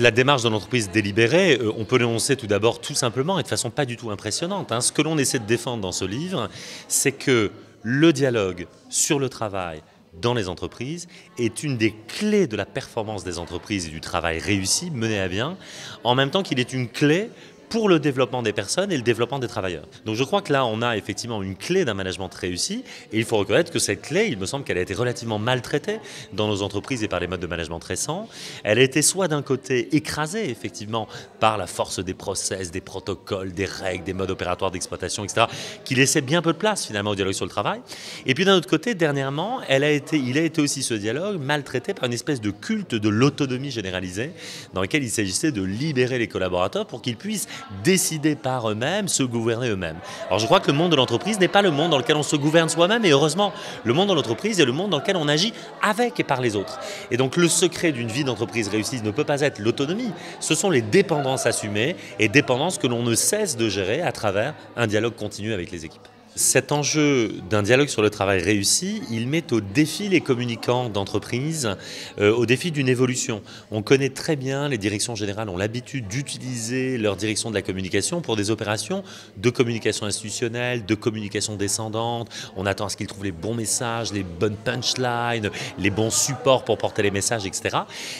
La démarche de l'entreprise délibérée, on peut l'énoncer tout d'abord tout simplement et de façon pas du tout impressionnante, hein. Ce que l'on essaie de défendre dans ce livre, c'est que le dialogue sur le travail dans les entreprises est une des clés de la performance des entreprises et du travail réussi, mené à bien, en même temps qu'il est une clé pour le développement des personnes et le développement des travailleurs. Donc je crois que là, on a effectivement une clé d'un management réussi et il faut reconnaître que cette clé, il me semble qu'elle a été relativement maltraitée dans nos entreprises et par les modes de management récents. Elle a été soit d'un côté écrasée effectivement par la force des process, des protocoles, des règles, des modes opératoires d'exploitation, etc., qui laissaient bien peu de place finalement au dialogue sur le travail. Et puis d'un autre côté, dernièrement, il a été aussi ce dialogue maltraité par une espèce de culte de l'autonomie généralisée dans lequel il s'agissait de libérer les collaborateurs pour qu'ils puissent décider par eux-mêmes, se gouverner eux-mêmes. Alors je crois que le monde de l'entreprise n'est pas le monde dans lequel on se gouverne soi-même, et heureusement, le monde de l'entreprise est le monde dans lequel on agit avec et par les autres. Et donc le secret d'une vie d'entreprise réussie ne peut pas être l'autonomie, ce sont les dépendances assumées et dépendances que l'on ne cesse de gérer à travers un dialogue continu avec les équipes. Cet enjeu d'un dialogue sur le travail réussi, il met au défi les communicants d'entreprise, au défi d'une évolution. On connaît très bien, les directions générales ont l'habitude d'utiliser leur direction de la communication pour des opérations de communication institutionnelle, de communication descendante. On attend à ce qu'ils trouvent les bons messages, les bonnes punchlines, les bons supports pour porter les messages, etc.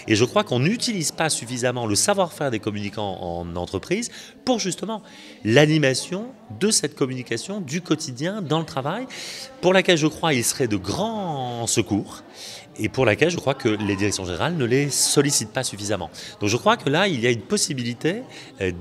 Et je crois qu'on n'utilise pas suffisamment le savoir-faire des communicants en entreprise pour justement l'animation de cette communication du quotidien dans le travail, pour laquelle je crois il serait de grands secours et pour laquelle je crois que les directions générales ne les sollicitent pas suffisamment. Donc je crois que là, il y a une possibilité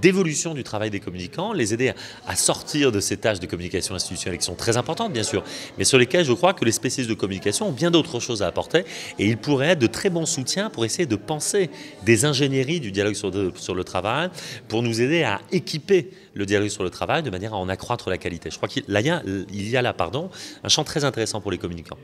d'évolution du travail des communicants, les aider à sortir de ces tâches de communication institutionnelle qui sont très importantes bien sûr, mais sur lesquelles je crois que les spécialistes de communication ont bien d'autres choses à apporter et ils pourraient être de très bons soutiens pour essayer de penser des ingénieries du dialogue sur le travail, pour nous aider à équiper le dialogue sur le travail de manière à en accroître la qualité. Je crois qu'il y a là un champ très intéressant pour les communicants.